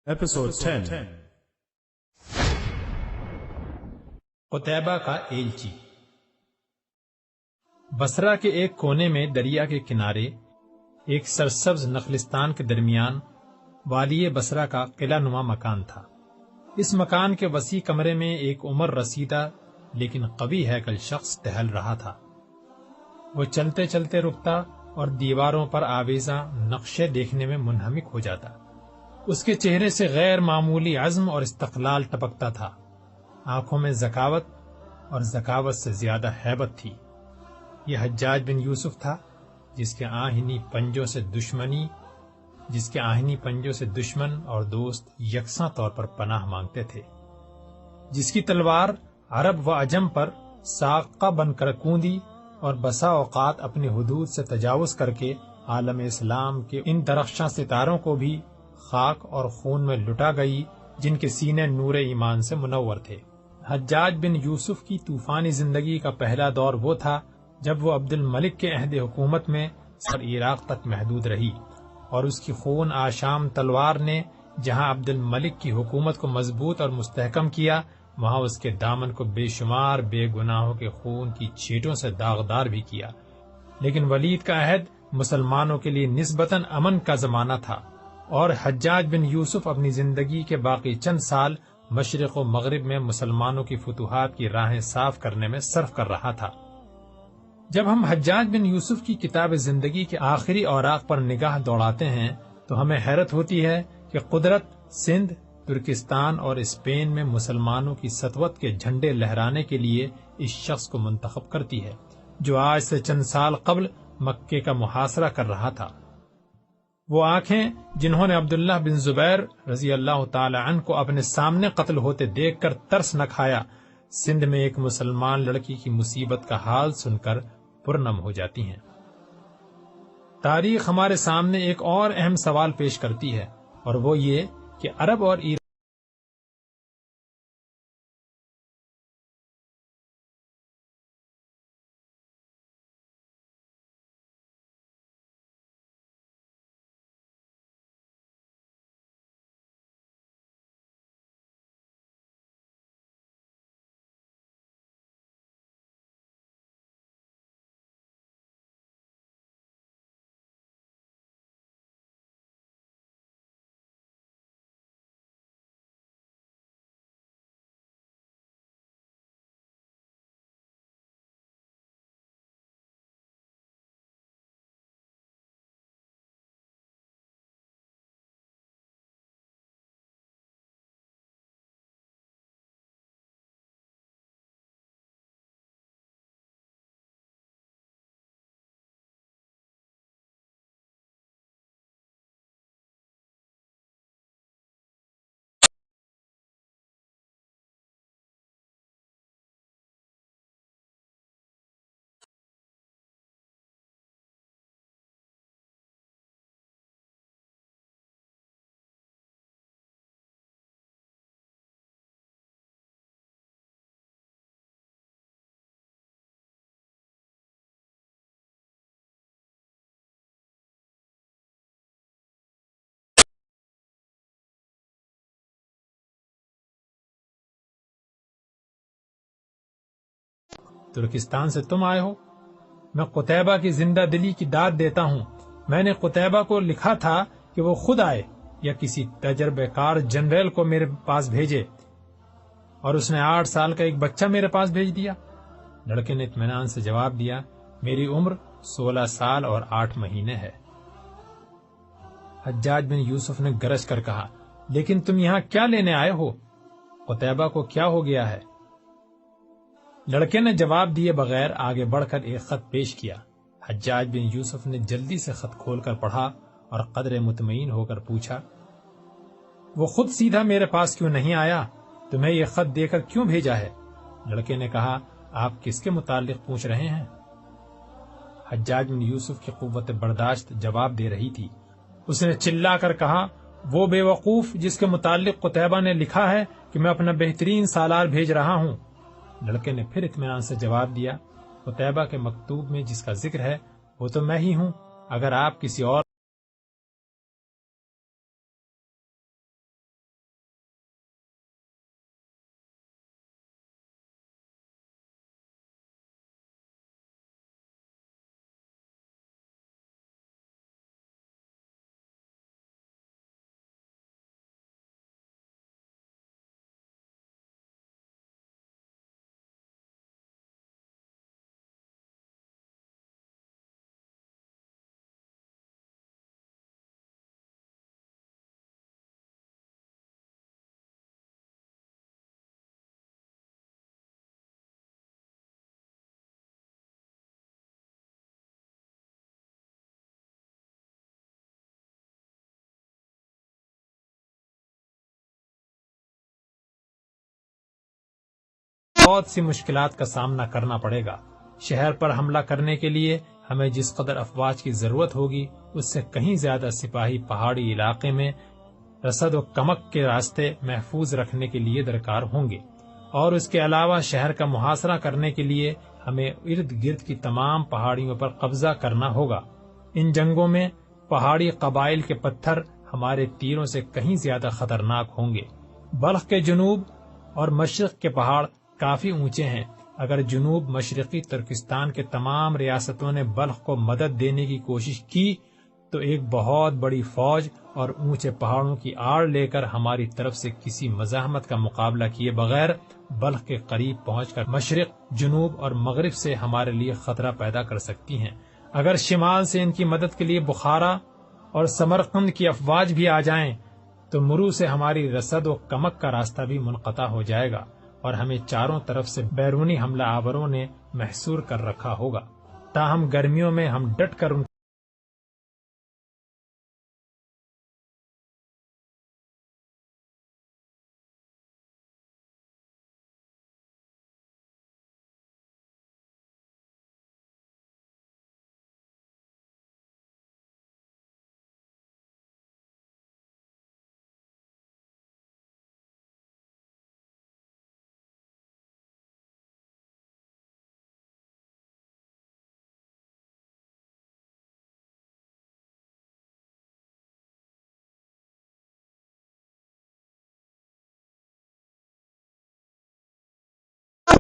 Episode 10. قتیبہ کا ایلچی۔ بصرہ کے ایک کونے میں دریا کے کنارے ایک سرسبز نخلستان کے درمیان والی بصرہ کا قلعہ نما مکان تھا۔ اس مکان کے وسیع کمرے میں ایک عمر رسیدہ لیکن قوی ہیکل شخص ٹہل رہا تھا۔ وہ چلتے چلتے رکتا اور دیواروں پر آویزاں نقشے دیکھنے میں منہمک ہو جاتا۔ اس کے چہرے سے غیر معمولی عزم اور استقلال ٹپکتا تھا۔ آنکھوں میں ذکاوت اور ذکاوت سے زیادہ ہیبت تھی۔ یہ حجاج بن یوسف تھا جس کے آہنی پنجوں سے دشمن اور دوست یکساں طور پر پناہ مانگتے تھے، جس کی تلوار عرب و عجم پر ساقہ بن کر کوندی اور بسا اوقات اپنی حدود سے تجاوز کر کے عالم اسلام کے ان درخشاں ستاروں کو بھی خاک اور خون میں لٹا گئی جن کے سینے نور ایمان سے منور تھے۔ حجاج بن یوسف کی طوفانی زندگی کا پہلا دور وہ تھا جب وہ عبد الملک کے عہد حکومت میں سر عراق تک محدود رہی، اور اس کی خون آشام تلوار نے جہاں عبد الملک کی حکومت کو مضبوط اور مستحکم کیا، وہاں اس کے دامن کو بے شمار بے گناہوں کے خون کی چھیٹوں سے داغدار بھی کیا۔ لیکن ولید کا عہد مسلمانوں کے لیے نسبتاً امن کا زمانہ تھا، اور حجاج بن یوسف اپنی زندگی کے باقی چند سال مشرق و مغرب میں مسلمانوں کی فتوحات کی راہیں صاف کرنے میں صرف کر رہا تھا۔ جب ہم حجاج بن یوسف کی کتاب زندگی کے آخری اوراق پر نگاہ دوڑاتے ہیں تو ہمیں حیرت ہوتی ہے کہ قدرت سندھ، ترکستان اور اسپین میں مسلمانوں کی سطوت کے جھنڈے لہرانے کے لیے اس شخص کو منتخب کرتی ہے جو آج سے چند سال قبل مکے کا محاصرہ کر رہا تھا۔ وہ آنکھیں جنہوں نے عبداللہ بن زبیر رضی اللہ تعالی عنہ کو اپنے سامنے قتل ہوتے دیکھ کر ترس نہ کھایا، سندھ میں ایک مسلمان لڑکی کی مصیبت کا حال سن کر پرنم ہو جاتی ہیں۔ تاریخ ہمارے سامنے ایک اور اہم سوال پیش کرتی ہے، اور وہ یہ کہ عرب اور ایران ترکستان سے تم آئے ہو؟ میں قتیبہ کی زندہ دلی کی داد دیتا ہوں۔ میں نے قتیبہ کو لکھا تھا کہ وہ خود آئے یا کسی تجربہ کار جنرل کو میرے پاس بھیجے، اور اس نے 8 سال کا ایک بچہ میرے پاس بھیج دیا۔ لڑکے نے اطمینان سے جواب دیا، میری عمر 16 سال اور 8 مہینے ہے۔ حجاج بن یوسف نے گرج کر کہا، لیکن تم یہاں کیا لینے آئے ہو؟ قتیبہ کو کیا ہو گیا ہے؟ لڑکے نے جواب دیے بغیر آگے بڑھ کر ایک خط پیش کیا۔ حجاج بن یوسف نے جلدی سے خط کھول کر پڑھا اور قدر مطمئن ہو کر پوچھا، وہ خود سیدھا میرے پاس کیوں نہیں آیا؟ تمہیں یہ خط دے کر کیوں بھیجا ہے؟ لڑکے نے کہا، آپ کس کے متعلق پوچھ رہے ہیں؟ حجاج بن یوسف کی قوت برداشت جواب دے رہی تھی۔ اس نے چلا کر کہا، وہ بے وقوف جس کے متعلق قتیبہ نے لکھا ہے کہ میں اپنا بہترین سالار بھیج رہا ہوں۔ لڑکے نے پھر اطمینان سے جواب دیا، قتیبہ کے مکتوب میں جس کا ذکر ہے وہ تو میں ہی ہوں۔ اگر آپ کسی اور بہت سی مشکلات کا سامنا کرنا پڑے گا۔ شہر پر حملہ کرنے کے لیے ہمیں جس قدر افواج کی ضرورت ہوگی اس سے کہیں زیادہ سپاہی پہاڑی علاقے میں رسد و کمک کے راستے محفوظ رکھنے کے لیے درکار ہوں گے، اور اس کے علاوہ شہر کا محاصرہ کرنے کے لیے ہمیں ارد گرد کی تمام پہاڑیوں پر قبضہ کرنا ہوگا۔ ان جنگوں میں پہاڑی قبائل کے پتھر ہمارے تیروں سے کہیں زیادہ خطرناک ہوں گے۔ بلخ کے جنوب اور مشرق کے پہاڑ کافی اونچے ہیں۔ اگر جنوب مشرقی ترکستان کے تمام ریاستوں نے بلخ کو مدد دینے کی کوشش کی تو ایک بہت بڑی فوج اور اونچے پہاڑوں کی آڑ لے کر ہماری طرف سے کسی مزاحمت کا مقابلہ کیے بغیر بلخ کے قریب پہنچ کر مشرق، جنوب اور مغرب سے ہمارے لیے خطرہ پیدا کر سکتی ہیں۔ اگر شمال سے ان کی مدد کے لیے بخارا اور سمرقند کی افواج بھی آ جائیں تو مرو سے ہماری رسد و کمک کا راستہ بھی منقطع ہو جائے گا اور ہمیں چاروں طرف سے بیرونی حملہ آوروں نے محصور کر رکھا ہوگا۔ تاہم گرمیوں میں ہم ڈٹ کر ان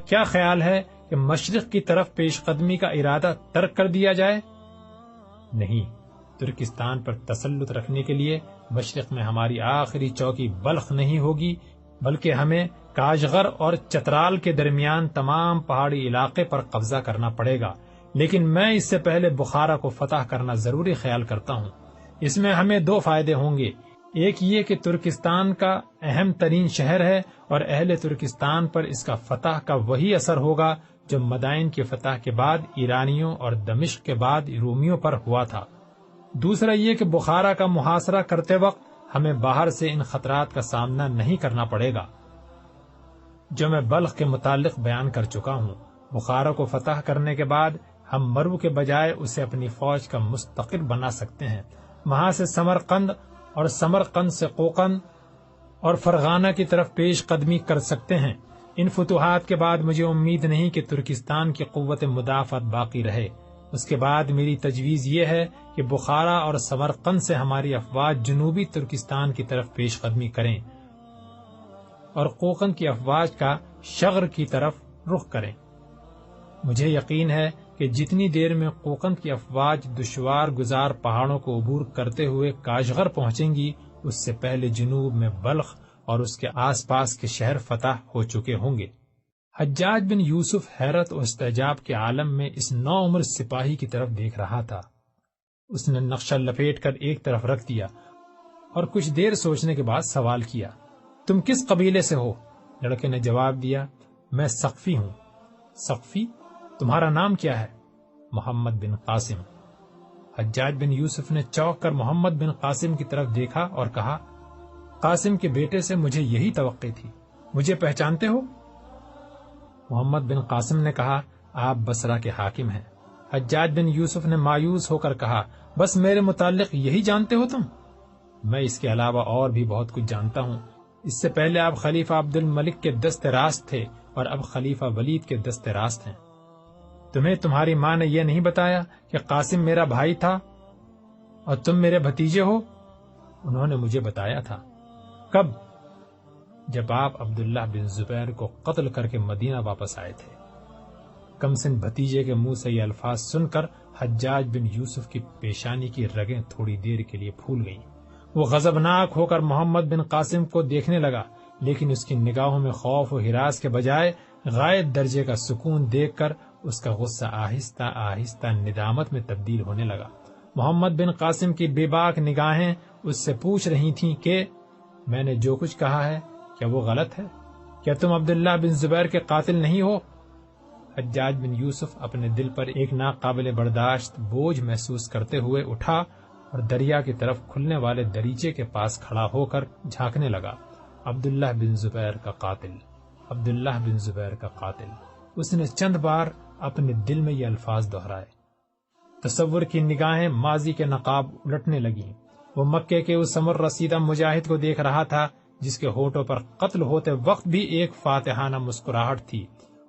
کیا خیال ہے کہ مشرق کی طرف پیش قدمی کا ارادہ ترک کر دیا جائے؟ نہیں، ترکستان پر تسلط رکھنے کے لیے مشرق میں ہماری آخری چوکی بلخ نہیں ہوگی، بلکہ ہمیں کاشغر اور چترال کے درمیان تمام پہاڑی علاقے پر قبضہ کرنا پڑے گا، لیکن میں اس سے پہلے بخارا کو فتح کرنا ضروری خیال کرتا ہوں۔ اس میں ہمیں دو فائدے ہوں گے، ایک یہ کہ ترکستان کا اہم ترین شہر ہے اور اہل ترکستان پر اس کا فتح کا وہی اثر ہوگا جو مدائن کی فتح کے بعد ایرانیوں اور دمشق کے بعد رومیوں پر ہوا تھا۔ دوسرا یہ کہ بخارا کا محاصرہ کرتے وقت ہمیں باہر سے ان خطرات کا سامنا نہیں کرنا پڑے گا جو میں بلخ کے متعلق بیان کر چکا ہوں۔ بخارا کو فتح کرنے کے بعد ہم مرو کے بجائے اسے اپنی فوج کا مستقل بنا سکتے ہیں، وہاں سے سمرقند اور سمرقند سے قوقند اور فرغانہ کی طرف پیش قدمی کر سکتے ہیں۔ ان فتوحات کے بعد مجھے امید نہیں کہ ترکستان کی قوت مدافعت باقی رہے۔ اس کے بعد میری تجویز یہ ہے کہ بخارا اور سمرقند سے ہماری افواج جنوبی ترکستان کی طرف پیش قدمی کریں اور قوقند کی افواج کا شغر کی طرف رخ کریں۔ مجھے یقین ہے کہ جتنی دیر میں قوقند کی افواج دشوار گزار پہاڑوں کو عبور کرتے ہوئے کاشغر پہنچیں گی، اس سے پہلے جنوب میں بلخ اور اس کے آس پاس کے شہر فتح ہو چکے ہوں گے۔ حجاج بن یوسف حیرت و استعجاب کے عالم میں اس نوعمر سپاہی کی طرف دیکھ رہا تھا۔ اس نے نقشہ لپیٹ کر ایک طرف رکھ دیا اور کچھ دیر سوچنے کے بعد سوال کیا، تم کس قبیلے سے ہو؟ لڑکے نے جواب دیا، میں سقفی ہوں۔ سقفی؟ تمہارا نام کیا ہے؟ محمد بن قاسم۔ حجاج بن یوسف نے چونک کر محمد بن قاسم کی طرف دیکھا اور کہا، قاسم کے بیٹے سے مجھے یہی توقع تھی، مجھے پہچانتے ہو؟ محمد بن قاسم نے کہا، آپ بصرہ کے حاکم ہیں۔ حجاج بن یوسف نے مایوس ہو کر کہا، بس میرے متعلق یہی جانتے ہو تم؟ میں اس کے علاوہ اور بھی بہت کچھ جانتا ہوں۔ اس سے پہلے آپ خلیفہ عبد الملک کے دست راست تھے اور اب خلیفہ ولید کے دست راست ہیں۔ تمہیں تمہاری ماں نے یہ نہیں بتایا کہ قاسم میرا بھائی تھا اور تم میرے بھتیجے ہو؟ انہوں نے مجھے بتایا تھا۔ کب؟ جب آپ عبداللہ بن زبیر کو قتل کر کے مدینہ واپس آئے تھے۔ کمسن بھتیجے کے منہ سے یہ الفاظ سن کر حجاج بن یوسف کی پیشانی کی رگیں تھوڑی دیر کے لیے پھول گئیں۔ وہ غضبناک ہو کر محمد بن قاسم کو دیکھنے لگا، لیکن اس کی نگاہوں میں خوف و ہراس کے بجائے غائب درجے کا سکون دیکھ کر اس کا غصہ آہستہ آہستہ ندامت میں تبدیل ہونے لگا۔ محمد بن قاسم کی بے باک نگاہیں اس سے پوچھ رہی تھیں کہ میں نے جو کچھ کہا ہے کیا وہ غلط ہے؟ کیا تم عبداللہ بن زبیر کے قاتل نہیں ہو؟ حجاج بن یوسف اپنے دل پر ایک ناقابل برداشت بوجھ محسوس کرتے ہوئے اٹھا اور دریا کی طرف کھلنے والے دریچے کے پاس کھڑا ہو کر جھانکنے لگا۔ عبداللہ بن زبیر کا قاتل، عبداللہ بن زبیر کا قاتل۔ اس نے چند بار اپنے دل میں یہ الفاظ دہرائے۔ تصور کی نگاہیں ماضی کے نقاب الٹنے لگیں۔ وہ مکے کے اس عمر رسیدہ مجاہد کو دیکھ رہا تھا جس کے ہونٹوں پر قتل ہوتے وقت بھی ایک فاتحانہ مسکراہٹ تھی۔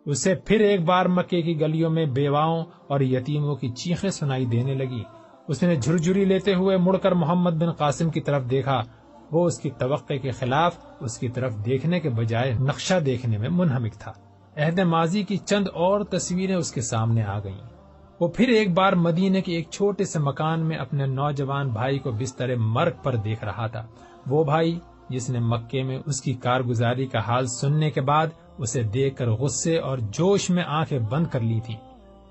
اسے پھر ایک بار مکے کی گلیوں میں بیواؤں اور یتیموں کی چیخیں سنائی دینے لگی۔ اس نے جھرجھری لیتے ہوئے مڑ کر محمد بن قاسم کی طرف دیکھا۔ وہ اس کی توقع کے خلاف اس کی طرف دیکھنے کے بجائے نقشہ دیکھنے میں منہمک تھا۔ عہد ماضی کی چند اور تصویریں اس کے سامنے آ گئیں۔ وہ پھر ایک بار مدینے کے ایک چھوٹے سے مکان میں اپنے نوجوان بھائی کو بستر مرگ پر دیکھ رہا تھا۔ وہ بھائی جس نے مکے میں اس کی کارگزاری کا حال سننے کے بعد اسے دیکھ کر غصے اور جوش میں آنکھیں بند کر لی تھی۔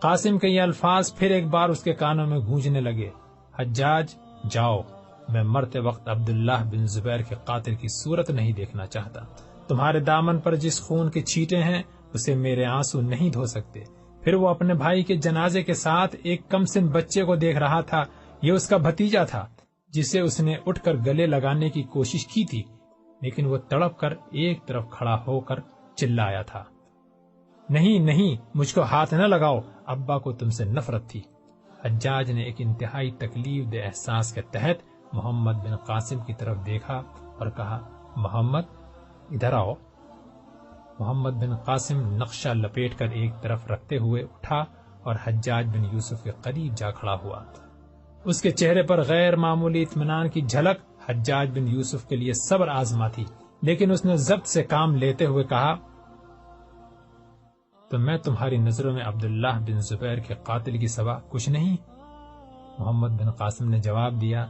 قاسم کے یہ الفاظ پھر ایک بار اس کے کانوں میں گونجنے لگے۔ حجاج جاؤ، میں مرتے وقت عبداللہ بن زبیر کے قاتل کی صورت نہیں دیکھنا چاہتا۔ تمہارے دامن پر جس خون کے چھینٹے ہیں اسے میرے آنسو نہیں دھو سکتے۔ پھر وہ اپنے بھائی کے جنازے کے ساتھ ایک کمسن بچے کو دیکھ رہا تھا۔ یہ اس کا بھتیجا تھا جسے اس نے اٹھ کر گلے لگانے کی کوشش کی تھی، لیکن وہ تڑپ کر ایک طرف کھڑا ہو کر چلایا تھا، نہیں نہیں، مجھ کو ہاتھ نہ لگاؤ، ابا کو تم سے نفرت تھی۔ حجاج نے ایک انتہائی تکلیف دہ احساس کے تحت محمد بن قاسم کی طرف دیکھا اور کہا، محمد ادھر آؤ۔ محمد بن قاسم نقشہ لپیٹ کر ایک طرف رکھتے ہوئے اٹھا اور حجاج بن یوسف کے قریب جا کھڑا ہوا۔ اس کے چہرے پر غیر معمولی اطمینان کی جھلک حجاج بن یوسف کے لیے صبر آزما تھی، لیکن اس نے ضبط سے کام لیتے ہوئے کہا، تو میں تمہاری نظروں میں عبداللہ بن زبیر کے قاتل کی سوا کچھ نہیں؟ محمد بن قاسم نے جواب دیا،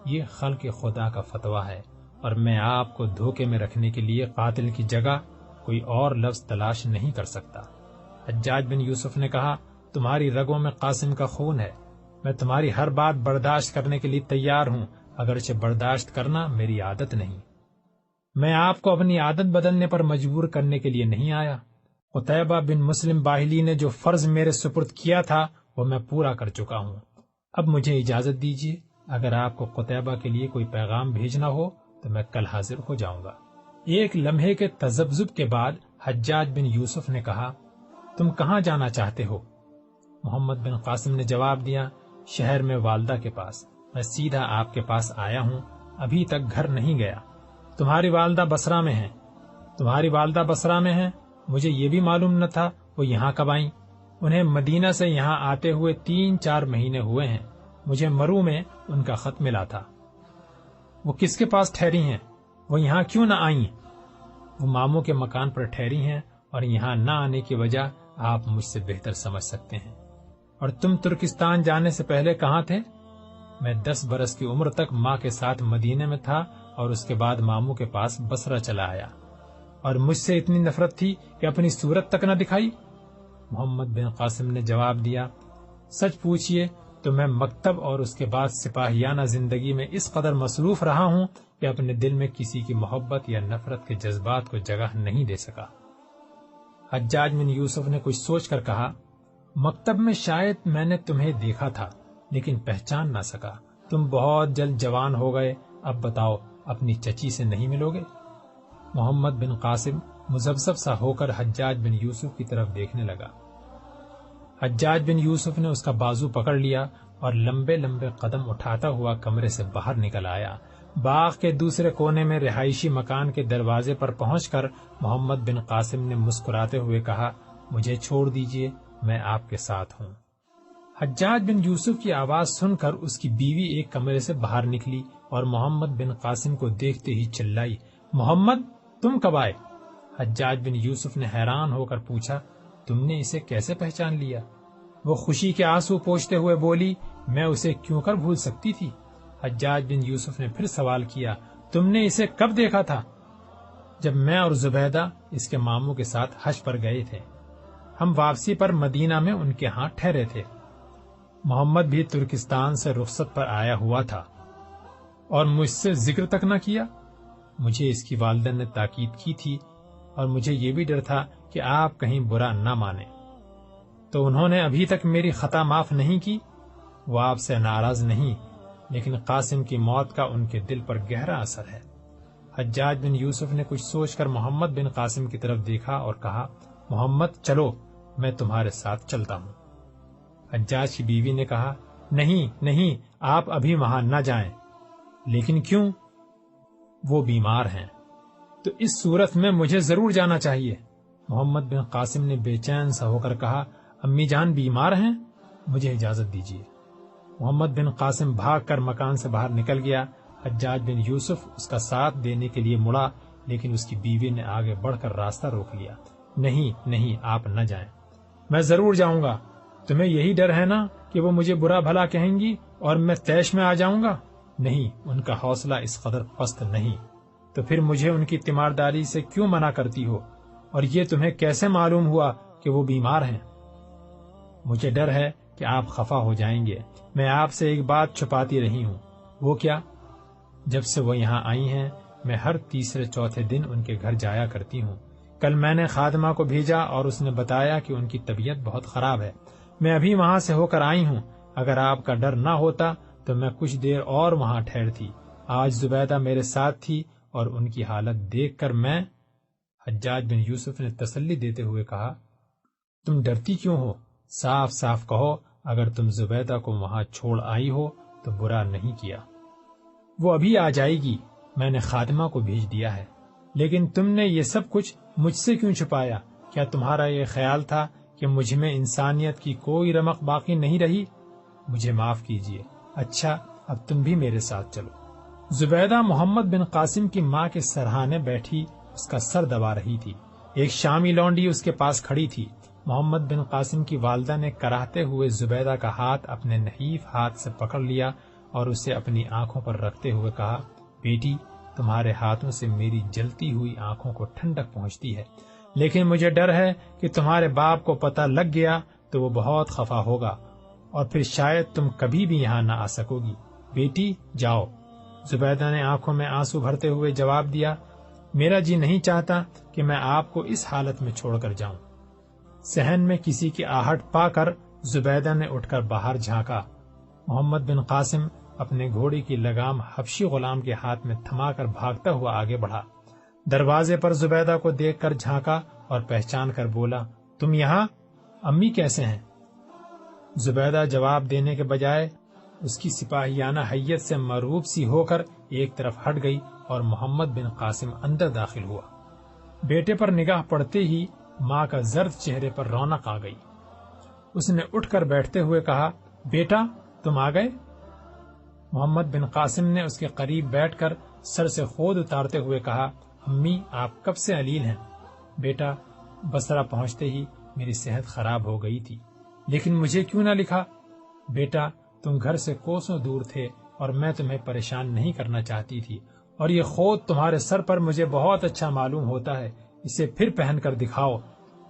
یہ خلق خدا کا فتویٰ ہے اور میں آپ کو دھوکے میں رکھنے کے لیے قاتل کی جگہ کوئی اور لفظ تلاش نہیں کر سکتا۔ حجاج بن یوسف نے کہا، تمہاری رگوں میں قاسم کا خون ہے، میں تمہاری ہر بات برداشت کرنے کے لیے تیار ہوں، اگرچہ برداشت کرنا میری عادت نہیں۔ میں آپ کو اپنی عادت بدلنے پر مجبور کرنے کے لیے نہیں آیا۔ قتیبہ بن مسلم باہلی نے جو فرض میرے سپرد کیا تھا وہ میں پورا کر چکا ہوں۔ اب مجھے اجازت دیجیے، اگر آپ کو قتیبہ کے لیے کوئی پیغام بھیجنا ہو تو میں کل حاضر ہو جاؤں گا۔ ایک لمحے کے تذبذب کے بعد حجاج بن یوسف نے کہا، تم کہاں جانا چاہتے ہو؟ محمد بن قاسم نے جواب دیا، شہر میں والدہ کے پاس، میں سیدھا آپ کے پاس آیا ہوں، ابھی تک گھر نہیں گیا۔ تمہاری والدہ بصرہ میں ہیں؟ تمہاری والدہ بصرہ میں ہیں؟ مجھے یہ بھی معلوم نہ تھا، وہ یہاں کب آئیں؟ انہیں مدینہ سے یہاں آتے ہوئے 3-4 مہینے ہوئے ہیں، مجھے مرو میں ان کا خط ملا تھا۔ وہ کس کے پاس ٹھہری ہیں؟ وہ یہاں کیوں نہ آئیں؟ وہ ماموں کے مکان پر ٹھہری ہیں اور یہاں نہ آنے کی وجہ آپ مجھ سے بہتر سمجھ سکتے ہیں۔ اور تم ترکستان جانے سے پہلے کہاں تھے؟ میں 10 برس کی عمر تک ماں کے ساتھ مدینے میں تھا اور اس کے بعد ماموں کے پاس بصرہ چلا آیا، اور مجھ سے اتنی نفرت تھی کہ اپنی صورت تک نہ دکھائی۔ محمد بن قاسم نے جواب دیا، سچ پوچھئے تو میں مکتب اور اس کے بعد سپاہیانہ زندگی میں اس قدر مصروف رہا ہوں کہ اپنے دل میں کسی کی محبت یا نفرت کے جذبات کو جگہ نہیں دے سکا۔ حجاج بن یوسف نے کچھ سوچ کر کہا، مکتب میں شاید میں نے تمہیں دیکھا تھا لیکن پہچان نہ سکا، تم بہت جلد جوان ہو گئے، اب بتاؤ اپنی چچی سے نہیں ملو گے؟ محمد بن قاسم مذبذب سا ہو کر حجاج بن یوسف کی طرف دیکھنے لگا۔ حجاج بن یوسف نے اس کا بازو پکڑ لیا اور لمبے لمبے قدم اٹھاتا ہوا کمرے سے باہر نکل آیا۔ باغ کے دوسرے کونے میں رہائشی مکان کے دروازے پر پہنچ کر محمد بن قاسم نے مسکراتے ہوئے کہا، مجھے چھوڑ دیجئے، میں آپ کے ساتھ ہوں۔ حجاج بن یوسف کی آواز سن کر اس کی بیوی ایک کمرے سے باہر نکلی اور محمد بن قاسم کو دیکھتے ہی چلائی، محمد تم کب آئے؟ حجاج بن یوسف نے حیران ہو کر پوچھا، تم نے اسے کیسے پہچان لیا؟ وہ خوشی کے آنسو پوچھتے ہوئے بولی، میں اسے کیوں کر بھول سکتی تھی؟ حجاج بن یوسف نے پھر سوال کیا، تم نے اسے کب دیکھا تھا؟ جب میں اور زبیدہ اس کے ماموں کے ساتھ حج پر گئے تھے، ہم واپسی پر مدینہ میں ان کے ہاں ٹھہرے تھے۔ محمد بھی ترکستان سے رخصت پر آیا ہوا تھا اور مجھ سے ذکر تک نہ کیا۔ مجھے اس کی والدہ نے تاکید کی تھی اور مجھے یہ بھی ڈر تھا کہ آپ کہیں برا نہ مانیں، تو انہوں نے ابھی تک میری خطا معاف نہیں کی۔ وہ آپ سے ناراض نہیں، لیکن قاسم کی موت کا ان کے دل پر گہرا اثر ہے۔ حجاج بن یوسف نے کچھ سوچ کر محمد بن قاسم کی طرف دیکھا اور کہا، محمد چلو، میں تمہارے ساتھ چلتا ہوں۔ حجاج کی بیوی نے کہا، نہیں نہیں، آپ ابھی وہاں نہ جائیں۔ لیکن کیوں؟ وہ بیمار ہیں۔ تو اس صورت میں مجھے ضرور جانا چاہیے۔ محمد بن قاسم نے بے چین سا ہو کر کہا، امی جان بیمار ہیں، مجھے اجازت دیجیے۔ محمد بن قاسم بھاگ کر مکان سے باہر نکل گیا۔ حجاج بن یوسف اس کا ساتھ دینے کے لیے مڑا، لیکن اس کی بیوی نے آگے بڑھ کر راستہ روک لیا۔ نہیں نہیں، آپ نہ جائیں، میں ضرور جاؤں گا۔ تمہیں یہی ڈر ہے نا کہ وہ مجھے برا بھلا کہیں گی اور میں طیش میں آ جاؤں گا؟ نہیں، ان کا حوصلہ اس قدر پست نہیں۔ تو پھر مجھے ان کی تیمارداری سے کیوں منع کرتی ہو؟ اور یہ تمہیں کیسے معلوم ہوا کہ وہ بیمار ہیں؟ مجھے ڈر ہے کہ آپ خفا ہو جائیں گے۔ میں آپ سے ایک بات چھپاتی رہی ہوں۔ وہ کیا؟ جب سے وہ یہاں آئی ہیں میں ہر تیسرے چوتھے دن ان کے گھر جایا کرتی ہوں۔ کل میں نے خادمہ کو بھیجا اور اس نے بتایا کہ ان کی طبیعت بہت خراب ہے۔ میں ابھی وہاں سے ہو کر آئی ہوں۔ اگر آپ کا ڈر نہ ہوتا تو میں کچھ دیر اور وہاں ٹھہرتی۔ آج زبیدہ میرے ساتھ تھی اور ان کی حالت دیکھ کر میں… حجاج بن یوسف نے تسلی دیتے ہوئے کہا، تم ڈرتی کیوں ہو؟ صاف صاف کہو، اگر تم زبیدہ کو وہاں چھوڑ آئی ہو تو برا نہیں کیا۔ وہ ابھی آ جائے گی، میں نے خادمہ کو بھیج دیا ہے۔ لیکن تم نے یہ سب کچھ مجھ سے کیوں چھپایا؟ کیا تمہارا یہ خیال تھا کہ مجھ میں انسانیت کی کوئی رمق باقی نہیں رہی؟ مجھے معاف کیجیے۔ اچھا، اب تم بھی میرے ساتھ چلو۔ زبیدہ محمد بن قاسم کی ماں کے سرہانے بیٹھی اس کا سر دبا رہی تھی۔ ایک شامی لونڈی اس کے پاس کھڑی تھی۔ محمد بن قاسم کی والدہ نے کراہتے ہوئے زبیدہ کا ہاتھ اپنے نحیف ہاتھ سے پکڑ لیا اور اسے اپنی آنکھوں پر رکھتے ہوئے کہا، بیٹی، تمہارے ہاتھوں سے میری جلتی ہوئی آنکھوں کو ٹھنڈک پہنچتی ہے، لیکن مجھے ڈر ہے کہ تمہارے باپ کو پتہ لگ گیا تو وہ بہت خفا ہوگا اور پھر شاید تم کبھی بھی یہاں نہ آ سکو گی۔ بیٹی جاؤ۔ زبیدہ نے آنکھوں میں آنسو بھرتے ہوئے جواب دیا، میرا جی نہیں چاہتا کہ میں آپ کو اس حالت میں چھوڑ کر جاؤں۔ صحن میں کسی کی آہٹ پا کر زبیدہ نے اٹھ کر باہر جھانکا۔ محمد بن قاسم اپنے گھوڑے کی لگام حبشی غلام کے ہاتھ میں تھما کر بھاگتا ہوا آگے بڑھا۔ دروازے پر زبیدہ کو دیکھ کر جھانکا اور پہچان کر بولا، تم یہاں؟ امی کیسے ہیں؟ زبیدہ جواب دینے کے بجائے اس کی سپاہیانہ حیت سے مرعوب سی ہو کر ایک طرف ہٹ گئی اور محمد بن قاسم اندر داخل ہوا۔ بیٹے پر نگاہ پڑتے ہی ماں کا زرد چہرے پر رونق آ گئی۔ اس نے اٹھ کر بیٹھتے ہوئے کہا، بیٹا تم آ گئے؟ محمد بن قاسم نے اس کے قریب بیٹھ کر سر سے خود اتارتے ہوئے کہا، امی آپ کب سے علیل ہیں؟ بیٹا، بصرہ پہنچتے ہی میری صحت خراب ہو گئی تھی، لیکن مجھے کیوں نہ لکھا؟ بیٹا، تم گھر سے کوسوں دور تھے اور میں تمہیں پریشان نہیں کرنا چاہتی تھی، اور یہ خود تمہارے سر پر مجھے بہت اچھا معلوم ہوتا ہے، اسے پھر پہن کر دکھاؤ۔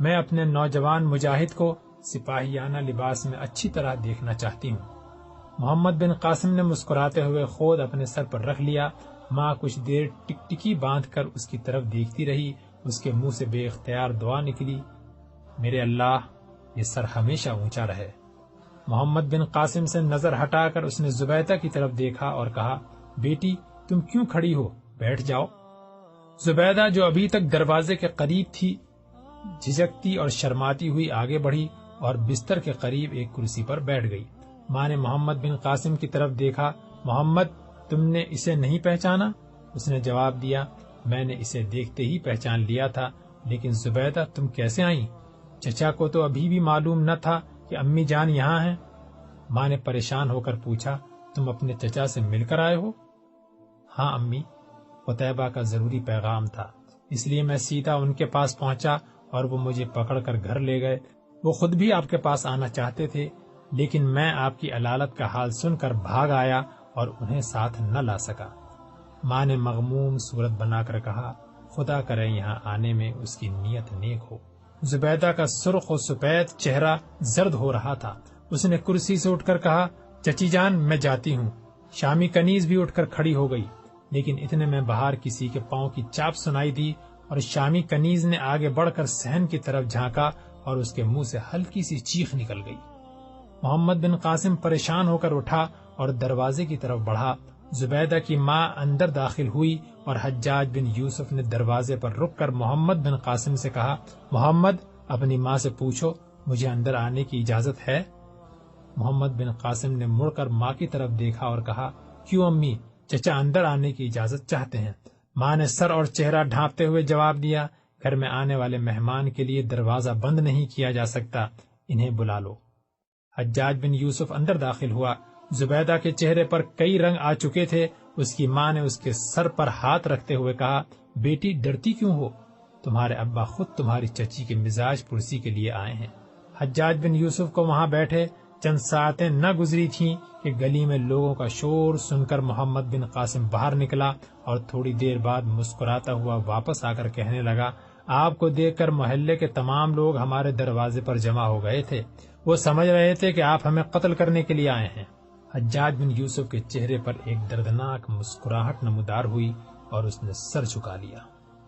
میں اپنے نوجوان مجاہد کو سپاہیانہ لباس میں اچھی طرح دیکھنا چاہتی ہوں۔ محمد بن قاسم نے مسکراتے ہوئے خود اپنے سر پر رکھ لیا۔ ماں کچھ دیر ٹکٹکی باندھ کر اس کی طرف دیکھتی رہی۔ اس کے منہ سے بے اختیار دعا نکلی، میرے اللہ، یہ سر ہمیشہ اونچا رہے۔ محمد بن قاسم سے نظر ہٹا کر اس نے زبیدہ کی طرف دیکھا اور کہا، بیٹی تم کیوں کھڑی ہو؟ بیٹھ جاؤ۔ زبیدہ جو ابھی تک دروازے کے قریب تھی جھجکتی اور شرماتی ہوئی آگے بڑھی اور بستر کے قریب ایک کرسی پر بیٹھ گئی۔ ماں نے محمد بن قاسم کی طرف دیکھا، محمد تم نے اسے نہیں پہچانا؟ اس نے جواب دیا، میں نے اسے دیکھتے ہی پہچان لیا تھا، لیکن زبیدہ تم کیسے آئیں؟ چچا کو تو ابھی بھی معلوم نہ تھا کہ امی جان یہاں ہیں۔ ماں نے پریشان ہو کر پوچھا، تم اپنے چچا سے مل کر آئے ہو؟ ہاں امی، قتیبہ کا ضروری پیغام تھا، اس لیے میں سیدھا ان کے پاس پہنچا اور وہ مجھے پکڑ کر گھر لے گئے۔ وہ خود بھی آپ کے پاس آنا چاہتے تھے، لیکن میں آپ کی علالت کا حال سن کر بھاگ آیا اور انہیں ساتھ نہ لا سکا۔ ماں نے مغموم صورت بنا کر کہا، خدا کرے یہاں آنے میں اس کی نیت نیک ہو۔ زبیدہ کا سرخ و سفید چہرہ زرد ہو رہا تھا۔ اس نے کرسی سے اٹھ کر کہا، چچی جان میں جاتی ہوں۔ شامی کنیز بھی اٹھ کر کھڑی ہو گئی، لیکن اتنے میں باہر کسی کے پاؤں کی چاپ سنائی دی اور شامی کنیز نے آگے بڑھ کر صحن کی طرف جھانکا اور اس کے منہ سے ہلکی سی چیخ نکل گئی۔ محمد بن قاسم پریشان ہو کر اٹھا اور دروازے کی طرف بڑھا۔ زبیدہ کی ماں اندر داخل ہوئی اور حجاج بن یوسف نے دروازے پر رک کر محمد بن قاسم سے کہا، محمد، اپنی ماں سے پوچھو مجھے اندر آنے کی اجازت ہے؟ محمد بن قاسم نے مڑ کر ماں کی طرف دیکھا اور کہا، کیوں امی، چچا اندر آنے کی اجازت چاہتے ہیں۔ ماں نے سر اور چہرہ ڈھانپتے ہوئے جواب دیا، گھر میں آنے والے مہمان کے لیے دروازہ بند نہیں کیا جا سکتا، انہیں بلا لو۔ حجاج بن یوسف اندر داخل ہوا۔ زبیدہ کے چہرے پر کئی رنگ آ چکے تھے۔ اس کی ماں نے اس کے سر پر ہاتھ رکھتے ہوئے کہا، بیٹی ڈرتی کیوں ہو؟ تمہارے ابا خود تمہاری چچی کے مزاج پرسی کے لیے آئے ہیں۔ حجاج بن یوسف کو وہاں بیٹھے چند ساعتیں نہ گزری تھیں کہ گلی میں لوگوں کا شور سن کر محمد بن قاسم باہر نکلا اور تھوڑی دیر بعد مسکراتا ہوا واپس آ کر کہنے لگا، آپ کو دیکھ کر محلے کے تمام لوگ ہمارے دروازے پر جمع ہو گئے تھے۔ وہ سمجھ رہے تھے کہ آپ ہمیں قتل کرنے کے لیے آئے ہیں۔ حجاج بن یوسف کے چہرے پر ایک دردناک مسکراہٹ نمودار ہوئی اور اس نے سر جھکا لیا۔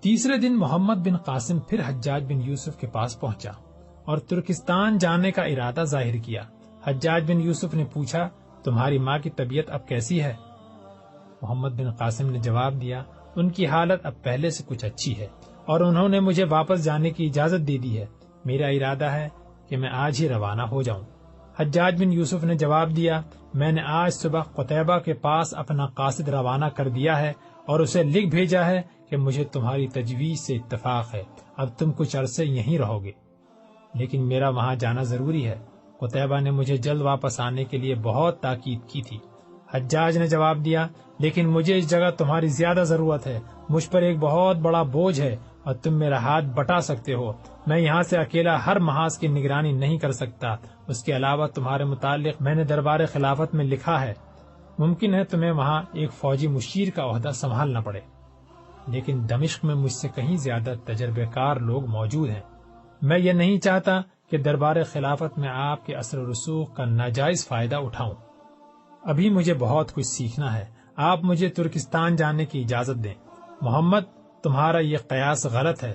تیسرے دن محمد بن قاسم پھر حجاج بن یوسف کے پاس پہنچا اور ترکستان جانے کا ارادہ ظاہر کیا۔ حجاج بن یوسف نے پوچھا، تمہاری ماں کی طبیعت اب کیسی ہے؟ محمد بن قاسم نے جواب دیا، ان کی حالت اب پہلے سے کچھ اچھی ہے اور انہوں نے مجھے واپس جانے کی اجازت دے دی ہے۔ میرا ارادہ ہے کہ میں آج ہی روانہ ہو جاؤں۔ حجاج بن یوسف نے جواب دیا، میں نے آج صبح قتیبہ کے پاس اپنا قاصد روانہ کر دیا ہے اور اسے لکھ بھیجا ہے کہ مجھے تمہاری تجویز سے اتفاق ہے، اب تم کچھ عرصے یہیں رہو گے، لیکن میرا وہاں جانا ضروری ہے۔ قتیبہ نے مجھے جلد واپس آنے کے لیے بہت تاکید کی تھی۔ حجاج نے جواب دیا، لیکن مجھے اس جگہ تمہاری زیادہ ضرورت ہے، مجھ پر ایک بہت بڑا بوجھ ہے اور تم میرا ہاتھ بٹا سکتے ہو۔ میں یہاں سے اکیلا ہر محاذ کی نگرانی نہیں کر سکتا۔ اس کے علاوہ تمہارے متعلق میں نے دربار خلافت میں لکھا ہے، ممکن ہے تمہیں وہاں ایک فوجی مشیر کا عہدہ سنبھالنا پڑے، لیکن دمشق میں مجھ سے کہیں زیادہ تجربے کار لوگ موجود ہیں۔ میں یہ نہیں چاہتا کہ دربار خلافت میں آپ کے اثر و رسوخ کا ناجائز فائدہ اٹھاؤں۔ ابھی مجھے بہت کچھ سیکھنا ہے، آپ مجھے ترکستان جانے کی اجازت دیں۔ محمد، تمہارا یہ قیاس غلط ہے۔